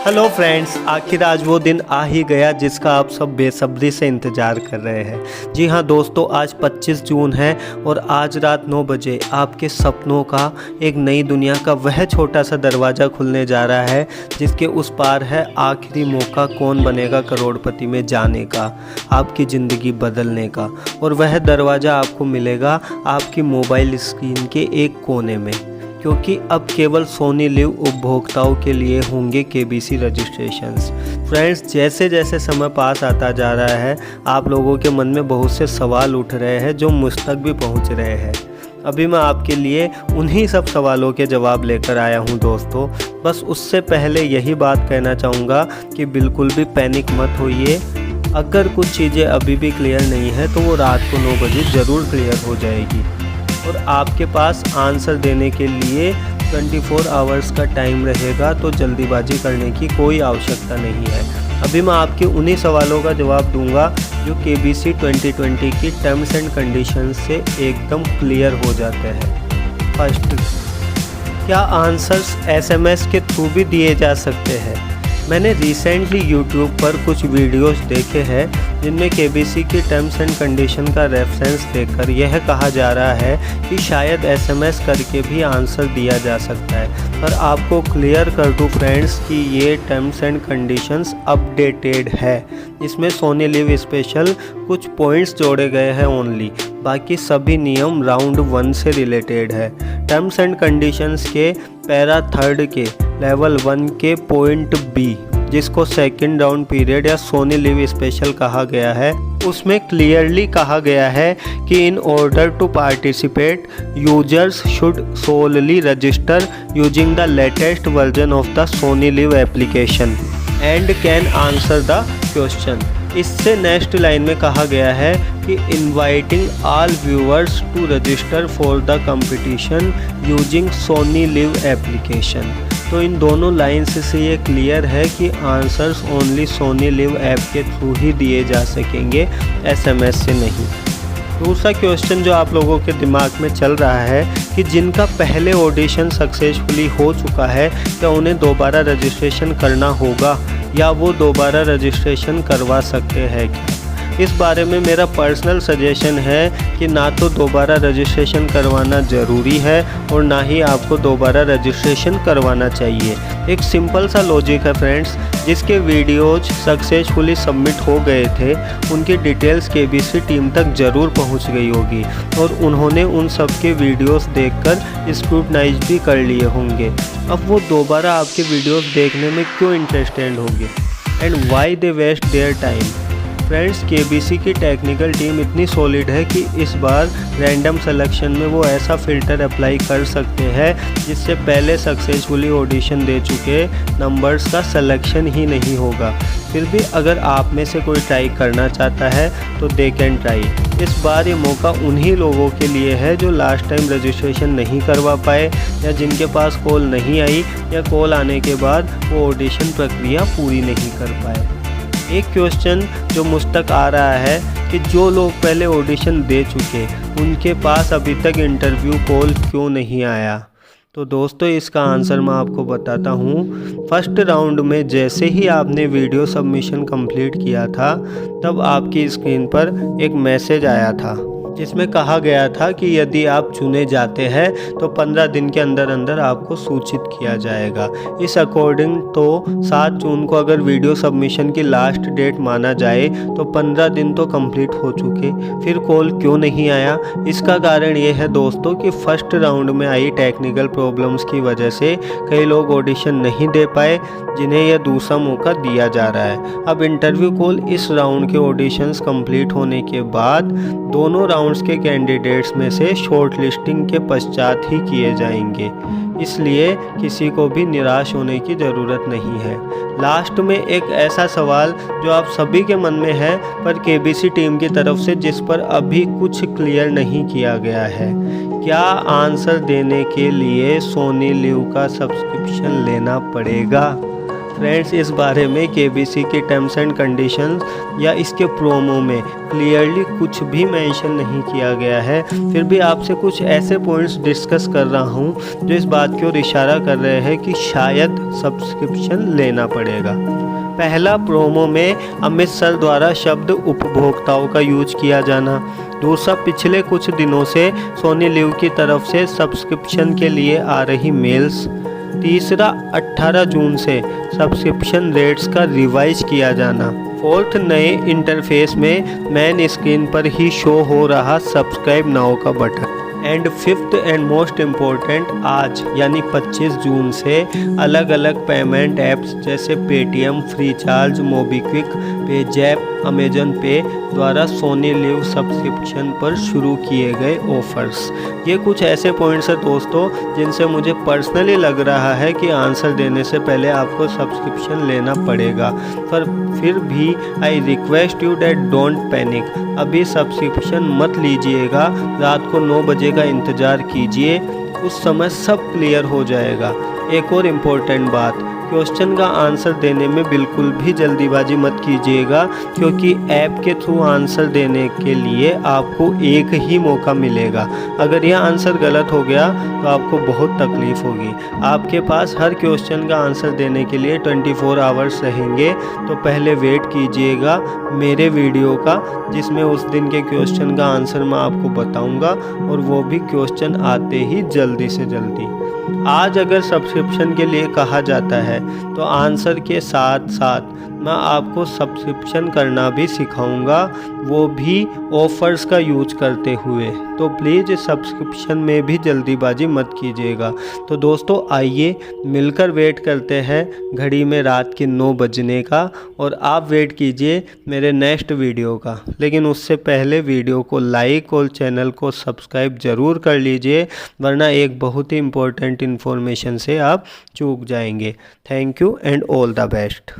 Hello friends, आखिर आज वो दिन आ ही गया जिसका आप सब बेसब्री से इंतज़ार कर रहे हैं। जी हाँ दोस्तों, आज 25 जून है और आज रात 9 बजे आपके सपनों का एक नई दुनिया का वह छोटा सा दरवाज़ा खुलने जा रहा है जिसके उस पार है आखिरी मौका कौन बनेगा करोड़पति में जाने का, आपकी ज़िंदगी बदलने का। और वह दरवाज़ा आपको मिलेगा आपकी मोबाइल स्क्रीन के एक कोने में, क्योंकि अब केवल सोनी लिव उपभोक्ताओं के लिए होंगे केबीसी रजिस्ट्रेशंस। फ्रेंड्स, जैसे जैसे समय पास आता जा रहा है आप लोगों के मन में बहुत से सवाल उठ रहे हैं जो मुझ तक भी पहुंच रहे हैं। अभी मैं आपके लिए उन्हीं सब सवालों के जवाब लेकर आया हूं दोस्तों। बस उससे पहले यही बात कहना चाहूँगा कि बिल्कुल भी पैनिक मत होइए। अगर कुछ चीज़ें अभी भी क्लियर नहीं है तो वो रात को 9 बजे ज़रूर क्लियर हो जाएगी और आपके पास आंसर देने के लिए 24 आवर्स का टाइम रहेगा, तो जल्दीबाजी करने की कोई आवश्यकता नहीं है। अभी मैं आपके उन्हीं सवालों का जवाब दूंगा जो केबीसी 2020 की टर्म्स एंड कंडीशंस से एकदम क्लियर हो जाते हैं। फर्स्ट, क्या आंसर्स एसएमएस के थ्रू भी दिए जा सकते हैं? मैंने रिसेंटली यूट्यूब पर कुछ वीडियोस देखे हैं जिनमें केबीसी की टर्म्स एंड कंडीशन का रेफरेंस देकर यह कहा जा रहा है कि शायद एसएमएस करके भी आंसर दिया जा सकता है। पर आपको क्लियर कर दूं फ्रेंड्स कि ये टर्म्स एंड कंडीशंस अपडेटेड है। इसमें सोनी लिव स्पेशल कुछ पॉइंट्स जोड़े गए हैं ओनली, बाकी सभी नियम राउंड 1 से रिलेटेड है। टर्म्स एंड कंडीशंस के पैरा 3 के लेवल 1 के पॉइंट बी, जिसको सेकंड राउंड पीरियड या सोनी लिव स्पेशल कहा गया है, उसमें क्लियरली कहा गया है कि in order to participate users should solely register using the latest version of the Sony LIV application and can answer the question. इससे नेक्स्ट लाइन में कहा गया है कि inviting all viewers to register for the competition using Sony LIV application. तो इन दोनों lines से ये क्लियर है कि answers only Sony LIV app के थ्रू ही दिए जा सकेंगे, एसएमएस से नहीं। दूसरा क्वेश्चन जो आप लोगों के दिमाग में चल रहा है कि जिनका पहले ऑडिशन सक्सेसफुली हो चुका है क्या उन्हें दोबारा रजिस्ट्रेशन करना होगा या वो दोबारा रजिस्ट्रेशन करवा सकते हैं क्या? इस बारे में मेरा पर्सनल सजेशन है कि ना तो दोबारा रजिस्ट्रेशन करवाना ज़रूरी है और ना ही आपको दोबारा रजिस्ट्रेशन करवाना चाहिए। एक सिंपल सा लॉजिक है फ्रेंड्स, जिसके वीडियोज सक्सेसफुली सबमिट हो गए थे उनकी डिटेल्स केबीसी टीम तक ज़रूर पहुंच गई होगी और उन्होंने उन सब के वीडियोस देखकर स्क्रूटनाइज भी कर लिए होंगे। अब वो दोबारा आपके वीडियोस देखने में क्यों इंटरेस्टेड होंगे and why they waste their time? Friends, KBC की टेक्निकल टीम इतनी सॉलिड है कि इस बार रैंडम सिलेक्शन में वो ऐसा फ़िल्टर अप्लाई कर सकते हैं जिससे पहले सक्सेसफुली ऑडिशन दे चुके नंबर्स का सिलेक्शन ही नहीं होगा। फिर भी अगर आप में से कोई ट्राई करना चाहता है तो दे कैन ट्राई। इस बार ये मौका उन्हीं लोगों के लिए है जो लास्ट टाइम रजिस्ट्रेशन नहीं करवा पाए या जिनके पास कॉल नहीं आई या कॉल आने के बाद वो ऑडिशन प्रक्रिया पूरी नहीं कर पाए। एक क्वेश्चन जो मुझ तक आ रहा है कि जो लोग पहले ऑडिशन दे चुके उनके पास अभी तक इंटरव्यू कॉल क्यों नहीं आया? तो दोस्तों, इसका आंसर मैं आपको बताता हूँ। फर्स्ट राउंड में जैसे ही आपने वीडियो सबमिशन कंप्लीट किया था तब आपकी स्क्रीन पर एक मैसेज आया था जिसमें कहा गया था कि यदि आप चुने जाते हैं तो 15 दिन के अंदर अंदर आपको सूचित किया जाएगा। इस अकॉर्डिंग तो 7 जून को अगर वीडियो सबमिशन की लास्ट डेट माना जाए तो 15 दिन तो कंप्लीट हो चुके, फिर कॉल क्यों नहीं आया? इसका कारण ये है दोस्तों कि फर्स्ट राउंड में आई टेक्निकल प्रॉब्लम्स की वजह से कई लोग ऑडिशन नहीं दे पाए जिन्हें यह दूसरा मौका दिया जा रहा है। अब इंटरव्यू कॉल इस राउंड के ऑडिशंस कंप्लीट होने के बाद दोनों राउंड्स के कैंडिडेट्स में से शॉर्ट लिस्टिंग के पश्चात ही किए जाएंगे, इसलिए किसी को भी निराश होने की ज़रूरत नहीं है। लास्ट में एक ऐसा सवाल जो आप सभी के मन में है पर केबीसी टीम की तरफ से जिस पर अभी कुछ क्लियर नहीं किया गया है, क्या आंसर देने के लिए सोनी लिव का सब्सक्रिप्शन लेना पड़ेगा? फ्रेंड्स, इस बारे में केबीसी के टर्म्स एंड कंडीशंस या इसके प्रोमो में क्लियरली कुछ भी मेंशन नहीं किया गया है। फिर भी आपसे कुछ ऐसे पॉइंट्स डिस्कस कर रहा हूं जो इस बात की ओर इशारा कर रहे हैं कि शायद सब्सक्रिप्शन लेना पड़ेगा। पहला, प्रोमो में अमित सर द्वारा शब्द उपभोक्ताओं का यूज किया जाना। दूसरा, पिछले कुछ दिनों से सोनी लिव की तरफ से सब्सक्रिप्शन के लिए आ रही मेल्स। तीसरा, 18 जून से सब्सक्रिप्शन रेट्स का रिवाइज किया जाना। फोर्थ, नए इंटरफेस में मेन स्क्रीन पर ही शो हो रहा सब्सक्राइब नाउ का button. And fifth and most important, आज यानी 25 जून से अलग अलग पेमेंट ऐप्स जैसे पेटीएम, फ्रीचार्ज, मोबीक्विक, पेजैप, अमेजन पे द्वारा सोनी लिव सब्सक्रिप्शन पर शुरू किए गए ऑफर्स। ये कुछ ऐसे पॉइंट्स हैं दोस्तों जिनसे मुझे पर्सनली लग रहा है कि आंसर देने से पहले आपको सब्सक्रिप्शन लेना पड़ेगा। पर फिर भी I request you that don't panic. अभी सब्सक्रिप्शन मत लीजिएगा, रात को 9 बजे का इंतज़ार कीजिए, उस समय सब क्लियर हो जाएगा। एक और इम्पोर्टेंट बात, क्वेश्चन का आंसर देने में बिल्कुल भी जल्दीबाजी मत कीजिएगा, क्योंकि ऐप के थ्रू आंसर देने के लिए आपको एक ही मौका मिलेगा। अगर यह आंसर गलत हो गया तो आपको बहुत तकलीफ होगी। आपके पास हर क्वेश्चन का आंसर देने के लिए 24 आवर्स रहेंगे, तो पहले वेट कीजिएगा मेरे वीडियो का, जिसमें उस दिन के क्वेश्चन का आंसर मैं आपको बताऊंगा, और वो भी क्वेश्चन आते ही जल्दी से जल्दी। आज अगर सब्सक्रिप्शन के लिए कहा जाता है तो आंसर के साथ साथ मैं आपको सब्सक्रिप्शन करना भी सिखाऊंगा, वो भी ऑफर्स का यूज करते हुए। तो प्लीज़ सब्सक्रिप्शन में भी जल्दीबाजी मत कीजिएगा। तो दोस्तों, आइए मिलकर वेट करते हैं घड़ी में रात के 9 बजने का, और आप वेट कीजिए मेरे नेक्स्ट वीडियो का। लेकिन उससे पहले वीडियो को लाइक और चैनल को सब्सक्राइब ज़रूर कर लीजिए, वरना एक बहुत ही इम्पोर्टेंट इन्फॉर्मेशन से आप चूक जाएंगे। Thank you and all the best.